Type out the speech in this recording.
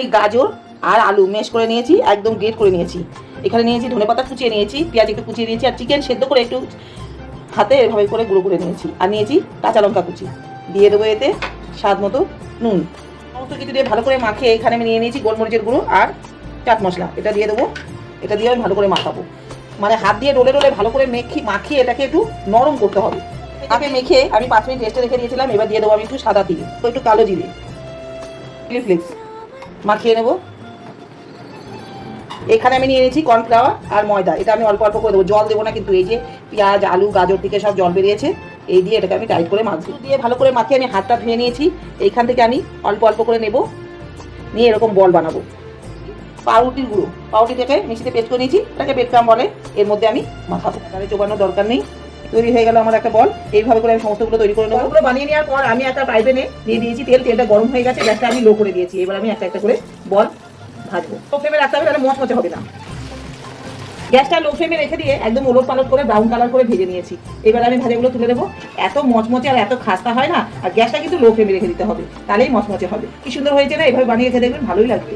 এই গাজর আর আলু ম্যাশ করে নিয়েছি, একদম গ্রেট করে নিয়েছি। এখানে নিয়েছি ধনেপাতা কুচিয়ে নিয়েছি, পেঁয়াজ একটু কুচিয়ে নিয়েছি, আর চিকেন সেদ্ধ করে একটু হাতে এভাবে করে গুঁড়ো করে নিয়েছি, আর নিয়েছি কাঁচা লঙ্কা কুচি। দিয়ে দেবো এতে স্বাদ মতো নুন। সমস্ত কিছু দিয়ে ভালো করে মাখিয়ে এখানে আমি নিয়ে নিয়েছি গোলমরিচের গুঁড়ো আর চাট মশলা, এটা দিয়ে দেবো। এটা দিয়ে আমি ভালো করে মাখাবো, মানে হাত দিয়ে ডলে ডলে ভালো করে মাখিয়ে এটাকে একটু নরম করতে হবে। এটাকে মেখে আমি 5 মিনিট রেস্টে রেখে দিয়েছিলাম। এবার দিয়ে দেবো আমি একটু সাদা তিল, একটু কালো জিরে, চিলি ফ্লেক্স মাখিয়ে নেব। এখানে আমি নিয়ে নিয়েছি কর্নফ্লাওয়ার আর ময়দা, এটা আমি অল্প অল্প করে দেবো, জল দেবো না কিন্তু। এই যে পেঁয়াজ আলু গাজর থেকে সব জল বেরিয়েছে, এই দিয়ে এটাকে আমি টাইট করে মাখবো। দিয়ে ভালো করে মাখিয়ে আমি হাতটা ধুয়ে নিয়েছি। এইখান থেকে আমি অল্প অল্প করে নেব, নিয়ে এরকম বল বানাবো। পাউরুটির গুঁড়ো, পাউরুটিটাকে মিক্সিতে পেস্ট করে নিয়েছি, এটাকে বেডক্রাম বলে, এর মধ্যে আমি মাখাবো, তাহলে চোবানোর দরকার নেই। তৈরি হয়ে গেল আমার একটা বল। এইভাবে করে আমি সমস্তগুলো তৈরি করে নেবো। বলগুলো বানিয়ে নেওয়ার পর আমি একটা ফ্রাই প্যানে দিয়ে দিয়েছি তেল, তেলটা গরম হয়ে গেছে, গ্যাসটা আমি লো করে দিয়েছি। এবার আমি একটা একটা করে বল ভাজবো। লো ফ্লেমে রাখতে হবে, তাহলে মচমচে হবে না। গ্যাসটা লো ফ্লেমে রেখে দিয়ে একদম ওলট পালট করে ব্রাউন কালার করে ভেজে নিয়েছি। এবার আমি ভাজাগুলো তুলে দেবো। এত মচমচে আর এত খাস্তা হয় না, আর গ্যাসটা কিন্তু লো ফ্লেমে রেখে দিতে হবে, তাহলেই মচমচে হবে। কি সুন্দর হয়েছে না, এভাবে বানিয়ে খেতে দেখবেন, ভালোই লাগবে।